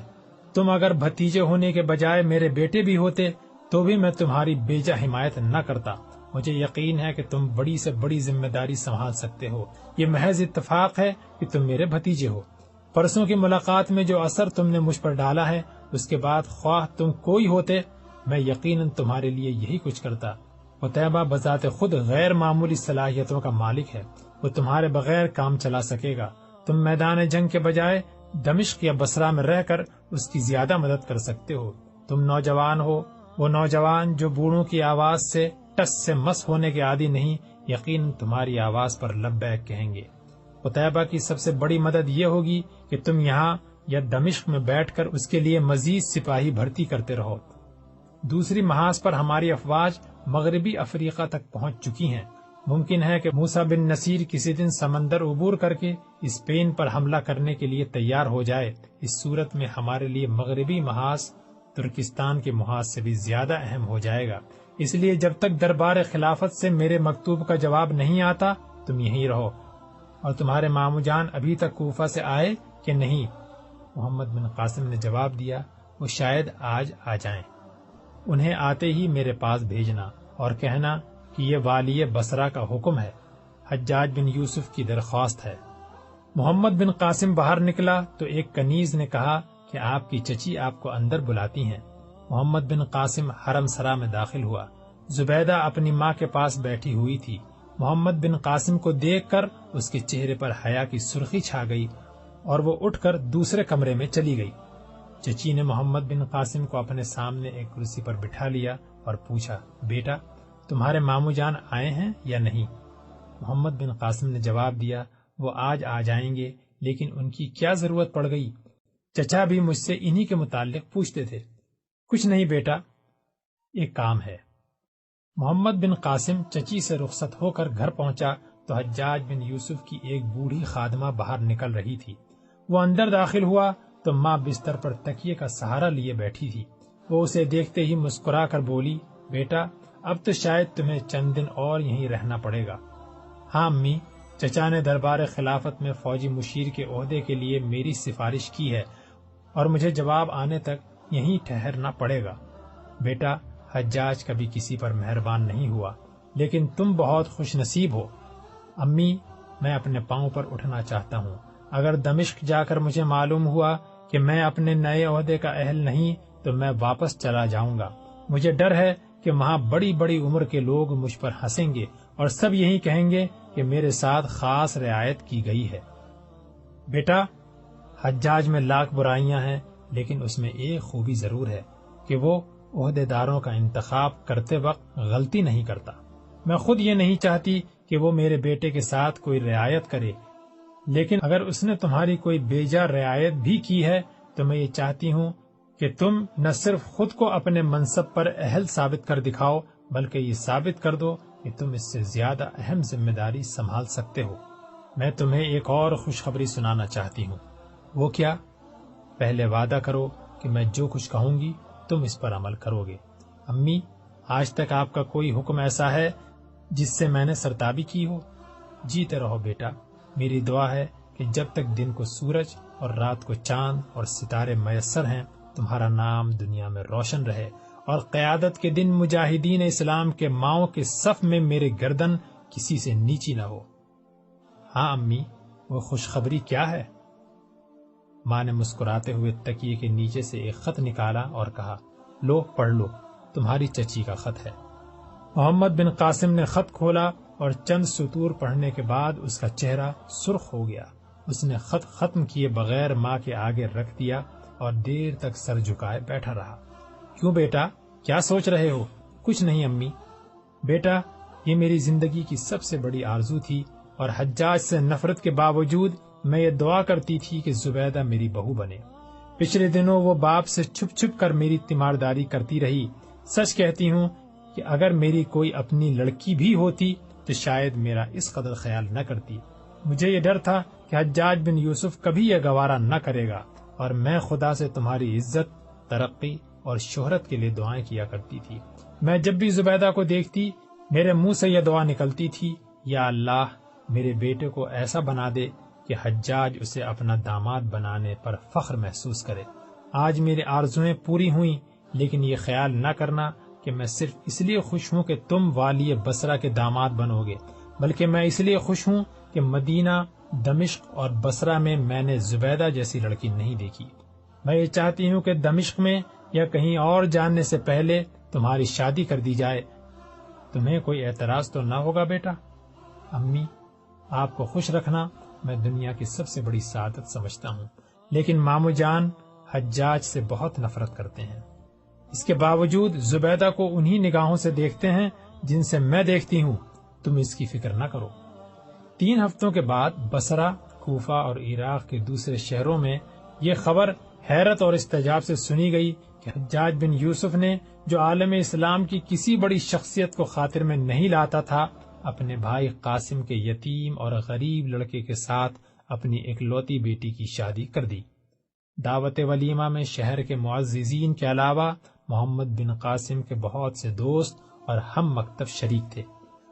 تم اگر بھتیجے ہونے کے بجائے میرے بیٹے بھی ہوتے تو بھی میں تمہاری بیجا حمایت نہ کرتا۔ مجھے یقین ہے کہ تم بڑی سے بڑی ذمہ داری سنبھال سکتے ہو۔ یہ محض اتفاق ہے کہ تم میرے بھتیجے ہو۔ پرسوں کی ملاقات میں جو اثر تم نے مجھ پر ڈالا ہے، اس کے بعد خواہ تم کوئی ہوتے، میں یقیناً تمہارے لیے یہی کچھ کرتا۔ قتیبہ بذات خود غیر معمولی صلاحیتوں کا مالک ہے، وہ تمہارے بغیر کام چلا سکے گا۔ تم میدان جنگ کے بجائے دمشق یا بصرہ میں رہ کر اس کی زیادہ مدد کر سکتے ہو۔ تم نوجوان ہو، وہ نوجوان جو بوڑھوں کی آواز سے ٹس سے مس ہونے کے عادی نہیں، یقیناً تمہاری آواز پر لبیک کہیں گے۔ قتیبہ کی سب سے بڑی مدد یہ ہوگی کہ تم یہاں یا دمشق میں بیٹھ کر اس کے لیے مزید سپاہی بھرتی کرتے رہو۔ دوسری محاذ پر ہماری افواج مغربی افریقہ تک پہنچ چکی ہیں۔ ممکن ہے کہ موسیٰ بن نصیر کسی دن سمندر عبور کر کے اسپین پر حملہ کرنے کے لیے تیار ہو جائے۔ اس صورت میں ہمارے لیے مغربی محاذ ترکستان کے محاذ سے بھی زیادہ اہم ہو جائے گا۔ اس لیے جب تک دربار خلافت سے میرے مکتوب کا جواب نہیں آتا تم یہیں رہو۔ اور تمہارے ماموں جان ابھی تک کوفہ سے آئے کہ نہیں؟ محمد بن قاسم نے جواب دیا، وہ شاید آج آ جائیں۔ انہیں آتے ہی میرے پاس بھیجنا اور کہنا کہ یہ والی بصرہ کا حکم ہے، حجاج بن یوسف کی درخواست ہے۔ محمد بن قاسم باہر نکلا تو ایک کنیز نے کہا کہ آپ کی چچی آپ کو اندر بلاتی ہیں۔ محمد بن قاسم حرم سرا میں داخل ہوا۔ زبیدہ اپنی ماں کے پاس بیٹھی ہوئی تھی۔ محمد بن قاسم کو دیکھ کر اس کے چہرے پر حیا کی سرخی چھا گئی اور وہ اٹھ کر دوسرے کمرے میں چلی گئی۔ چچی نے محمد بن قاسم کو اپنے سامنے ایک کرسی پر بٹھا لیا اور پوچھا، بیٹا تمہارے ماموں جان آئے ہیں یا نہیں؟ محمد بن قاسم نے جواب دیا، وہ آج آ جائیں گے، لیکن ان کی کیا ضرورت پڑ گئی؟ چچا بھی مجھ سے انہی کے متعلق پوچھتے تھے۔ کچھ نہیں بیٹا، ایک کام ہے۔ محمد بن قاسم چچی سے رخصت ہو کر گھر پہنچا تو حجاج بن یوسف کی ایک بوڑھی خادمہ باہر نکل رہی تھی۔ وہ اندر داخل ہوا تو ماں بستر پر تکیے کا سہارا لیے بیٹھی تھی۔ وہ اسے دیکھتے ہی مسکرا کر بولی، بیٹا اب تو شاید تمہیں چند دن اور یہیں رہنا پڑے گا۔ ہاں امی، چچا نے دربار خلافت میں فوجی مشیر کے عہدے کے لیے میری سفارش کی ہے اور مجھے جواب آنے تک یہیں ٹھہرنا پڑے گا۔ بیٹا حجاج کبھی کسی پر مہربان نہیں ہوا، لیکن تم بہت خوش نصیب ہو۔ امی، میں اپنے پاؤں پر اٹھنا چاہتا ہوں۔ اگر دمشق جا کر مجھے معلوم ہوا کہ میں اپنے نئے عہدے کا اہل نہیں تو میں واپس چلا جاؤں گا۔ مجھے ڈر ہے کہ وہاں بڑی بڑی عمر کے لوگ مجھ پر ہنسیں گے اور سب یہی کہیں گے کہ میرے ساتھ خاص رعایت کی گئی ہے۔ بیٹا، حجاج میں لاکھ برائیاں ہیں، لیکن اس میں ایک خوبی ضرور ہے کہ وہ عہدے داروں کا انتخاب کرتے وقت غلطی نہیں کرتا۔ میں خود یہ نہیں چاہتی کہ وہ میرے بیٹے کے ساتھ کوئی رعایت کرے، لیکن اگر اس نے تمہاری کوئی بیجا رعایت بھی کی ہے تو میں یہ چاہتی ہوں کہ تم نہ صرف خود کو اپنے منصب پر اہل ثابت کر دکھاؤ، بلکہ یہ ثابت کر دو کہ تم اس سے زیادہ اہم ذمہ داری سنبھال سکتے ہو۔ میں تمہیں ایک اور خوشخبری سنانا چاہتی ہوں۔ وہ کیا؟ پہلے وعدہ کرو کہ میں جو کچھ کہوں گی تم اس پر عمل کرو گے۔ امی، آج تک آپ کا کوئی حکم ایسا ہے جس سے میں نے سرتابی کی ہو؟ جیتے رہو بیٹا، میری دعا ہے کہ جب تک دن کو سورج اور رات کو چاند اور ستارے میسر ہیں تمہارا نام دنیا میں روشن رہے، اور قیادت کے دن مجاہدین اسلام کے ماؤں کے صف میں میرے گردن کسی سے نیچی نہ ہو۔ ہاں امی، وہ خوشخبری کیا ہے؟ ماں نے مسکراتے ہوئے تکیے کے نیچے سے ایک خط نکالا اور کہا، لو پڑھ لو، تمہاری چچی کا خط ہے۔ محمد بن قاسم نے خط کھولا اور چند سطور پڑھنے کے بعد اس کا چہرہ سرخ ہو گیا۔ اس نے خط ختم کیے بغیر ماں کے آگے رکھ دیا اور دیر تک سر جھکائے بیٹھا رہا۔ کیوں بیٹا، کیا سوچ رہے ہو؟ کچھ نہیں امی۔ بیٹا، یہ میری زندگی کی سب سے بڑی آرزو تھی، اور حجاج سے نفرت کے باوجود میں یہ دعا کرتی تھی کہ زبیدہ میری بہو بنے۔ پچھلے دنوں وہ باپ سے چھپ چھپ کر میری تیمارداری کرتی رہی۔ سچ کہتی ہوں کہ اگر میری کوئی اپنی لڑکی بھی ہوتی تو شاید میرا اس قدر خیال نہ کرتی۔ مجھے یہ ڈر تھا کہ حجاج بن یوسف کبھی یہ گوارا نہ کرے گا، اور میں خدا سے تمہاری عزت، ترقی اور شہرت کے لیے دعائیں کیا کرتی تھی۔ میں جب بھی زبیدہ کو دیکھتی میرے منہ سے یہ دعا نکلتی تھی، یا اللہ میرے بیٹے کو ایسا بنا دے کہ حجاج اسے اپنا داماد بنانے پر فخر محسوس کرے۔ آج میری آرزویں پوری ہوئیں، لیکن یہ خیال نہ کرنا کہ میں صرف اس لیے خوش ہوں کہ تم والی بصرہ کے داماد بنو گے، بلکہ میں اس لیے خوش ہوں کہ مدینہ، دمشق اور بصرہ میں نے زبیدہ جیسی لڑکی نہیں دیکھی۔ میں یہ چاہتی ہوں کہ دمشق میں یا کہیں اور جاننے سے پہلے تمہاری شادی کر دی جائے۔ تمہیں کوئی اعتراض تو نہ ہوگا بیٹا؟ امی، آپ کو خوش رکھنا میں دنیا کی سب سے بڑی سعادت سمجھتا ہوں، لیکن مامو جان حجاج سے بہت نفرت کرتے ہیں۔ اس کے باوجود زبیدہ کو انہی نگاہوں سے دیکھتے ہیں جن سے میں دیکھتی ہوں۔ تم اس کی فکر نہ کرو۔ 3 ہفتوں کے بعد بصرہ، کوفہ اور عراق کے دوسرے شہروں میں یہ خبر حیرت اور استعجاب سے سنی گئی کہ حجاج بن یوسف نے، جو عالم اسلام کی کسی بڑی شخصیت کو خاطر میں نہیں لاتا تھا، اپنے بھائی قاسم کے یتیم اور غریب لڑکے کے ساتھ اپنی اکلوتی بیٹی کی شادی کر دی۔ دعوت ولیمہ میں شہر کے معززین کے علاوہ محمد بن قاسم کے بہت سے دوست اور ہم مکتب شریک تھے۔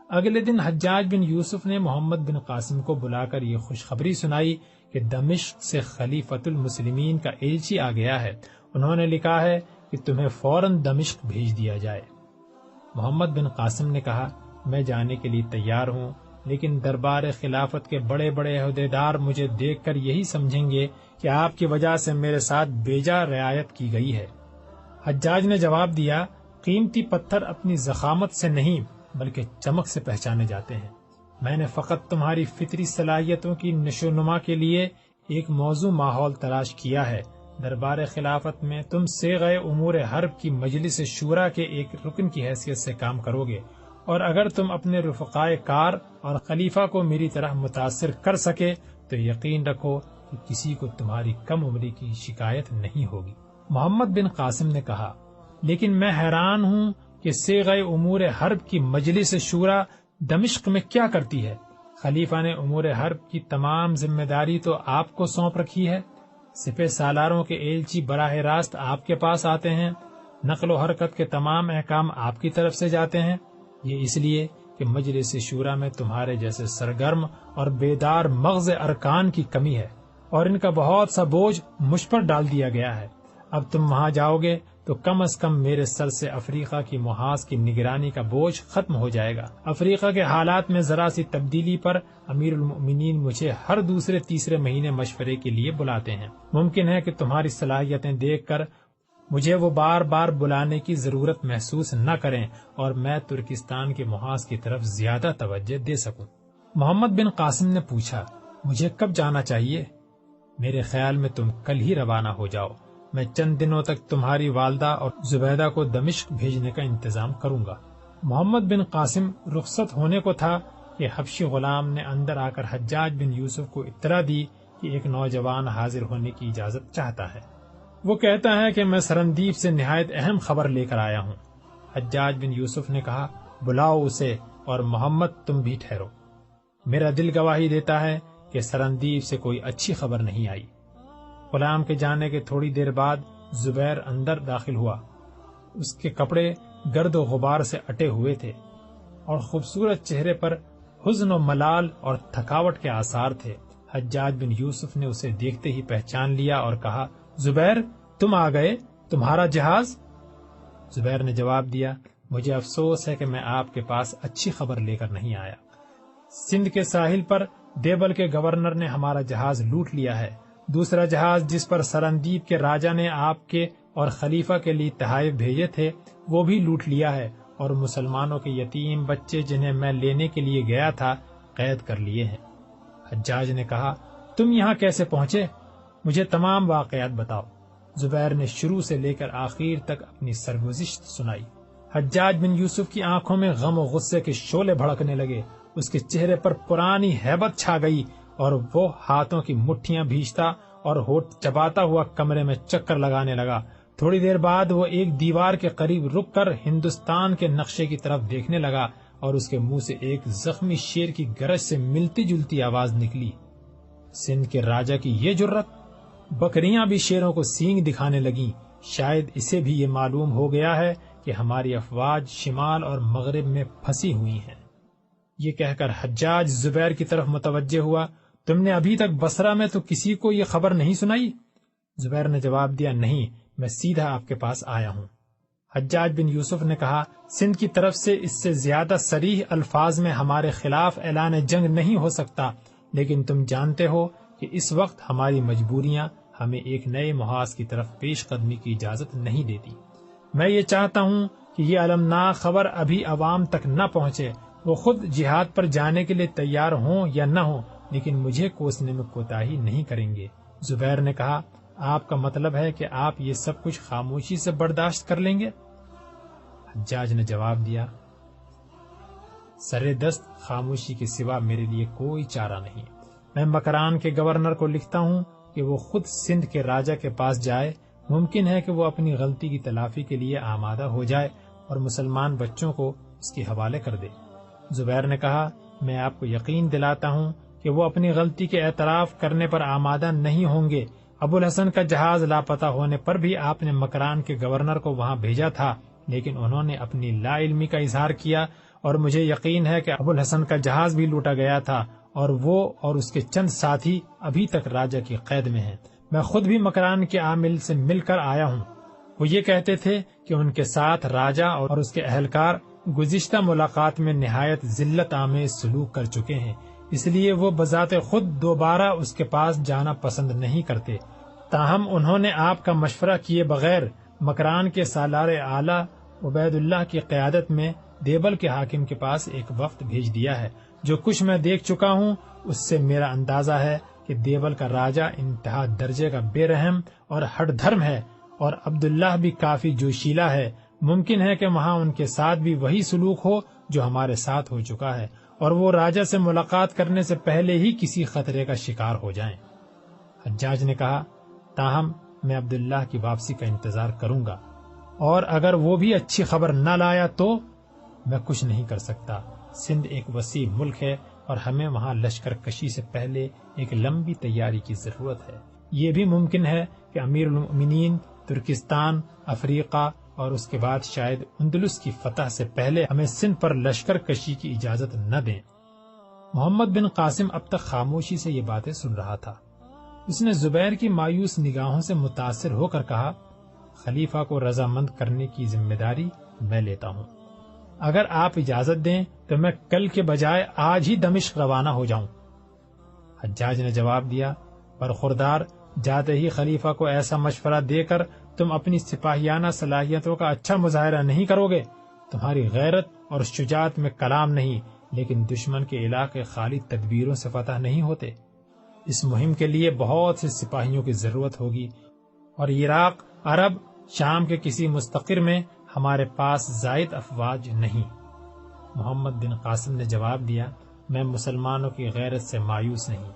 اگلے دن حجاج بن یوسف نے محمد بن قاسم کو بلا کر یہ خوشخبری سنائی کہ دمشق سے خلیفۃ المسلمین کا ایلچی آ گیا ہے۔ انہوں نے لکھا ہے کہ تمہیں فوراً دمشق بھیج دیا جائے۔ محمد بن قاسم نے کہا، میں جانے کے لیے تیار ہوں، لیکن دربار خلافت کے بڑے بڑے عہدیدار مجھے دیکھ کر یہی سمجھیں گے کہ آپ کی وجہ سے میرے ساتھ بیجا رعایت کی گئی ہے۔ حجاج نے جواب دیا، قیمتی پتھر اپنی ضخامت سے نہیں بلکہ چمک سے پہچانے جاتے ہیں۔ میں نے فقط تمہاری فطری صلاحیتوں کی نشو نما کے لیے ایک موزوں ماحول تلاش کیا ہے۔ دربار خلافت میں تم صیغہ امور حرب کی مجلس شورا کے ایک رکن کی حیثیت سے کام کرو گے، اور اگر تم اپنے رفقائے کار اور خلیفہ کو میری طرح متاثر کر سکے تو یقین رکھو کہ کسی کو تمہاری کم عمری کی شکایت نہیں ہوگی۔ محمد بن قاسم نے کہا، لیکن میں حیران ہوں کہ صیغہ امور حرب کی مجلس شورا دمشق میں کیا کرتی ہے؟ خلیفہ نے امور حرب کی تمام ذمہ داری تو آپ کو سونپ رکھی ہے۔ سپہ سالاروں کے ایلچی براہ راست آپ کے پاس آتے ہیں، نقل و حرکت کے تمام احکام آپ کی طرف سے جاتے ہیں۔ یہ اس لیے کہ مجلس شورا میں تمہارے جیسے سرگرم اور بیدار مغز ارکان کی کمی ہے، اور ان کا بہت سا بوجھ مجھ پر ڈال دیا گیا ہے۔ اب تم وہاں جاؤ گے تو کم از کم میرے سر سے افریقہ کی محاذ کی نگرانی کا بوجھ ختم ہو جائے گا۔ افریقہ کے حالات میں ذرا سی تبدیلی پر امیر المؤمنین مجھے ہر دوسرے تیسرے مہینے مشورے کے لیے بلاتے ہیں۔ ممکن ہے کہ تمہاری صلاحیتیں دیکھ کر مجھے وہ بار بار بلانے کی ضرورت محسوس نہ کریں اور میں ترکستان کے محاذ کی طرف زیادہ توجہ دے سکوں۔ محمد بن قاسم نے پوچھا، مجھے کب جانا چاہیے؟ میرے خیال میں تم کل ہی روانہ ہو جاؤ۔ میں چند دنوں تک تمہاری والدہ اور زبیدہ کو دمشق بھیجنے کا انتظام کروں گا۔ محمد بن قاسم رخصت ہونے کو تھا کہ حبشی غلام نے اندر آ کر حجاج بن یوسف کو اطلاع دی کہ ایک نوجوان حاضر ہونے کی اجازت چاہتا ہے۔ وہ کہتا ہے کہ میں سرندیپ سے نہایت اہم خبر لے کر آیا ہوں۔ حجاج بن یوسف نے کہا، بلاؤ اسے، اور محمد تم بھی ٹھہرو۔ میرا دل گواہی دیتا ہے کہ سرندیپ سے کوئی اچھی خبر نہیں آئی۔ غلام کے جانے کے تھوڑی دیر بعد زبیر اندر داخل ہوا۔ اس کے کپڑے گرد و غبار سے اٹے ہوئے تھے اور خوبصورت چہرے پر حزن و ملال اور تھکاوٹ کے آثار تھے۔ حجاج بن یوسف نے اسے دیکھتے ہی پہچان لیا اور کہا، زبیر تم آ گئے، تمہارا جہاز؟ زبیر نے جواب دیا، مجھے افسوس ہے کہ میں آپ کے پاس اچھی خبر لے کر نہیں آیا۔ سندھ کے ساحل پر دیبل کے گورنر نے ہمارا جہاز لوٹ لیا ہے۔ دوسرا جہاز جس پر سرندیپ کے راجہ نے آپ کے اور خلیفہ کے لیے تحائف بھیجے تھے وہ بھی لوٹ لیا ہے، اور مسلمانوں کے یتیم بچے جنہیں میں لینے کے لیے گیا تھا قید کر لیے ہیں۔ حجاج نے کہا، تم یہاں کیسے پہنچے؟ مجھے تمام واقعات بتاؤ۔ زبیر نے شروع سے لے کر آخر تک اپنی سرگزشت سنائی۔ حجاج بن یوسف کی آنکھوں میں غم و غصے کے شعلے بھڑکنے لگے، اس کے چہرے پر پرانی ہیبت چھا گئی اور وہ ہاتھوں کی مٹھیاں بھیجتا اور ہونٹ چباتا ہوا کمرے میں چکر لگانے لگا۔ تھوڑی دیر بعد وہ ایک دیوار کے قریب رک کر ہندوستان کے نقشے کی طرف دیکھنے لگا اور اس کے منہ سے ایک زخمی شیر کی گرج سے ملتی جلتی آواز نکلی، سندھ کے راجہ کی یہ جرت! بکریاں بھی شیروں کو سینگ دکھانے لگیں۔ شاید اسے بھی یہ معلوم ہو گیا ہے کہ ہماری افواج شمال اور مغرب میں پھنسی ہوئی ہیں۔ یہ کہہ کر حجاج زبیر کی طرف متوجہ ہوا، تم نے ابھی تک بصرہ میں تو کسی کو یہ خبر نہیں سنائی؟ زبیر نے جواب دیا، نہیں، میں سیدھا آپ کے پاس آیا ہوں۔ حجاج بن یوسف نے کہا، سندھ کی طرف سے اس سے زیادہ صریح الفاظ میں ہمارے خلاف اعلان جنگ نہیں ہو سکتا، لیکن تم جانتے ہو کہ اس وقت ہماری مجبوریاں ہمیں ایک نئے محاذ کی طرف پیش قدمی کی اجازت نہیں دیتی۔ میں یہ چاہتا ہوں کہ یہ المناک خبر ابھی عوام تک نہ پہنچے، وہ خود جہاد پر جانے کے لیے تیار ہوں یا نہ ہوں، لیکن مجھے کوسنے میں کوتاہی نہیں کریں گے۔ زبیر نے کہا، آپ کا مطلب ہے کہ آپ یہ سب کچھ خاموشی سے برداشت کر لیں گے؟ حجاج نے جواب دیا، سرے دست خاموشی کے سوا میرے لیے کوئی چارہ نہیں۔ میں مکران کے گورنر کو لکھتا ہوں کہ وہ خود سندھ کے راجہ کے پاس جائے، ممکن ہے کہ وہ اپنی غلطی کی تلافی کے لیے آمادہ ہو جائے اور مسلمان بچوں کو اس کے حوالے کر دے۔ زبیر نے کہا، میں آپ کو یقین دلاتا ہوں کہ وہ اپنی غلطی کے اعتراف کرنے پر آمادہ نہیں ہوں گے۔ ابو الحسن کا جہاز لاپتہ ہونے پر بھی آپ نے مکران کے گورنر کو وہاں بھیجا تھا، لیکن انہوں نے اپنی لا علمی کا اظہار کیا، اور مجھے یقین ہے کہ ابو الحسن کا جہاز بھی لوٹا گیا تھا اور وہ اور اس کے چند ساتھی ابھی تک راجہ کی قید میں ہیں۔ میں خود بھی مکران کے عامل سے مل کر آیا ہوں۔ وہ یہ کہتے تھے کہ ان کے ساتھ راجہ اور اس کے اہلکار گزشتہ ملاقات میں نہایت ذلت آمیز سلوک کر چکے ہیں، اس لیے وہ بذات خود دوبارہ اس کے پاس جانا پسند نہیں کرتے۔ تاہم انہوں نے آپ کا مشورہ کیے بغیر مکران کے سالار اعلیٰ عبید اللہ کی قیادت میں دیبل کے حاکم کے پاس ایک وفد بھیج دیا ہے۔ جو کچھ میں دیکھ چکا ہوں اس سے میرا اندازہ ہے کہ دیبل کا راجہ انتہا درجے کا بے رحم اور ہٹ دھرم ہے، اور عبداللہ بھی کافی جوشیلا ہے۔ ممکن ہے کہ وہاں ان کے ساتھ بھی وہی سلوک ہو جو ہمارے ساتھ ہو چکا ہے، اور وہ راجہ سے ملاقات کرنے سے پہلے ہی کسی خطرے کا شکار ہو جائیں۔ حجاج نے کہا، تاہم میں عبداللہ کی واپسی کا انتظار کروں گا، اور اگر وہ بھی اچھی خبر نہ لایا تو میں کچھ نہیں کر سکتا۔ سندھ ایک وسیع ملک ہے اور ہمیں وہاں لشکر کشی سے پہلے ایک لمبی تیاری کی ضرورت ہے۔ یہ بھی ممکن ہے کہ امیر المؤمنین ترکستان، افریقہ اور اس کے بعد شاید اندلس کی فتح سے پہلے ہمیں سندھ پر لشکر کشی کی اجازت نہ دیں۔ محمد بن قاسم اب تک خاموشی سے یہ باتیں سن رہا تھا۔ اس نے زبیر کی مایوس نگاہوں سے متاثر ہو کر کہا، خلیفہ کو رضامند کرنے کی ذمہ داری میں لیتا ہوں۔ اگر آپ اجازت دیں تو میں کل کے بجائے آج ہی دمشق روانہ ہو جاؤں۔ حجاج نے جواب دیا، برخوردار، جاتے ہی خلیفہ کو ایسا مشورہ دے کر تم اپنی سپاہیانہ صلاحیتوں کا اچھا مظاہرہ نہیں کرو گے۔ تمہاری غیرت اور شجاعت میں کلام نہیں، لیکن دشمن کے علاقے خالی تدبیروں سے فتح نہیں ہوتے۔ اس مہم کے لیے بہت سے سپاہیوں کی ضرورت ہوگی، اور عراق، عرب، شام کے کسی مستقر میں ہمارے پاس زائد افواج نہیں۔ محمد بن قاسم نے جواب دیا، میں مسلمانوں کی غیرت سے مایوس نہیں۔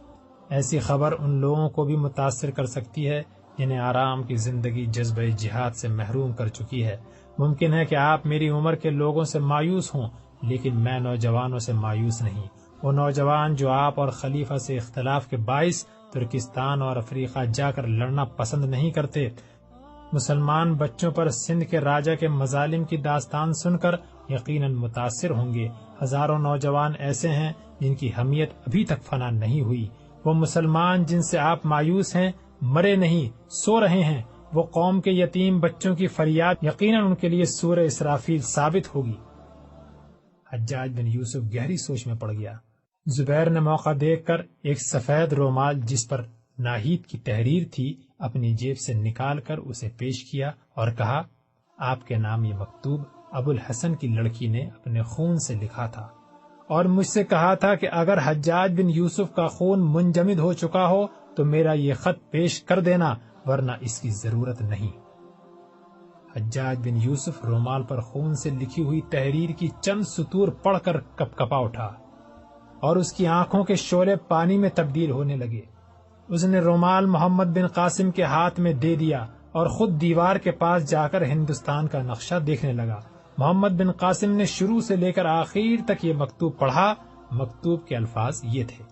ایسی خبر ان لوگوں کو بھی متاثر کر سکتی ہے جنہیں آرام کی زندگی جذبہ جہاد سے محروم کر چکی ہے۔ ممکن ہے کہ آپ میری عمر کے لوگوں سے مایوس ہوں، لیکن میں نوجوانوں سے مایوس نہیں۔ وہ نوجوان جو آپ اور خلیفہ سے اختلاف کے باعث ترکستان اور افریقہ جا کر لڑنا پسند نہیں کرتے، مسلمان بچوں پر سندھ کے راجہ کے مظالم کی داستان سن کر یقیناً متاثر ہوں گے۔ ہزاروں نوجوان ایسے ہیں جن کی حمیت ابھی تک فنا نہیں ہوئی۔ وہ مسلمان جن سے آپ مایوس ہیں مرے نہیں، سو رہے ہیں۔ وہ قوم کے یتیم بچوں کی فریاد یقیناً ان کے لیے سورہ اسرافیل ثابت ہوگی۔ حجاج بن یوسف گہری سوچ میں پڑ گیا۔ زبیر نے موقع دیکھ کر ایک سفید رومال جس پر ناہید کی تحریر تھی اپنی جیب سے نکال کر اسے پیش کیا اور کہا، آپ کے نام یہ مکتوب ابو الحسن کی لڑکی نے اپنے خون سے لکھا تھا، اور مجھ سے کہا تھا کہ اگر حجاج بن یوسف کا خون منجمد ہو چکا ہو تو میرا یہ خط پیش کر دینا، ورنہ اس کی ضرورت نہیں۔ حجاج بن یوسف رومال پر خون سے لکھی ہوئی تحریر کی چند سطور پڑھ کر کپ کپا اٹھا، اور اس کی آنکھوں کے شعلے پانی میں تبدیل ہونے لگے۔ اس نے رومال محمد بن قاسم کے ہاتھ میں دے دیا اور خود دیوار کے پاس جا کر ہندوستان کا نقشہ دیکھنے لگا۔ محمد بن قاسم نے شروع سے لے کر آخر تک یہ مکتوب پڑھا۔ مکتوب کے الفاظ یہ تھے،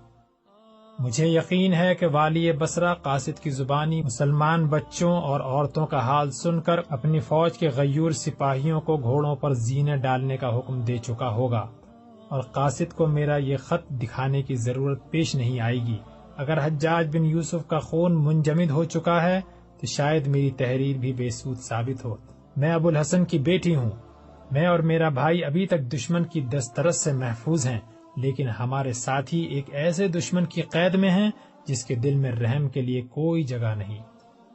مجھے یقین ہے کہ والی بصرہ قاصد کی زبانی مسلمان بچوں اور عورتوں کا حال سن کر اپنی فوج کے غیور سپاہیوں کو گھوڑوں پر زینے ڈالنے کا حکم دے چکا ہوگا، اور قاصد کو میرا یہ خط دکھانے کی ضرورت پیش نہیں آئے گی۔ اگر حجاج بن یوسف کا خون منجمد ہو چکا ہے تو شاید میری تحریر بھی بے سود ثابت ہو۔ میں ابو الحسن کی بیٹی ہوں۔ میں اور میرا بھائی ابھی تک دشمن کی دسترس سے محفوظ ہیں، لیکن ہمارے ساتھی ایک ایسے دشمن کی قید میں ہیں جس کے دل میں رحم کے لیے کوئی جگہ نہیں۔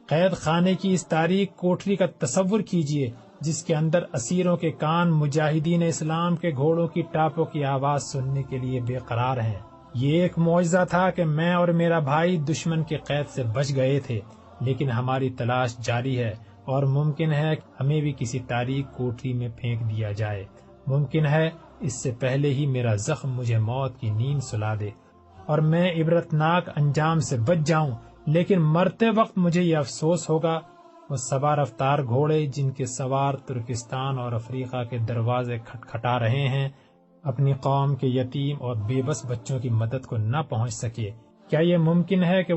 قید خانے کی اس تاریک کوٹری کا تصور کیجئے جس کے اندر اسیروں کے کان مجاہدین اسلام کے گھوڑوں کی ٹاپوں کی آواز سننے کے لیے بے قرار ہیں۔ یہ ایک معجزہ تھا کہ میں اور میرا بھائی دشمن کی قید سے بچ گئے تھے، لیکن ہماری تلاش جاری ہے، اور ممکن ہے ہمیں بھی کسی تاریک کوٹری میں پھینک دیا جائے۔ ممکن ہے اس سے پہلے ہی میرا زخم مجھے موت کی نیند سلا دے اور میں عبرتناک انجام سے بچ جاؤں، لیکن مرتے وقت مجھے یہ افسوس ہوگا وہ سوار رفتار گھوڑے جن کے سوار ترکستان اور افریقہ کے دروازے کھٹکھٹا رہے ہیں اپنی قوم کے یتیم اور بے بس بچوں کی مدد کو نہ پہنچ سکے۔ کیا یہ ممکن ہے کہ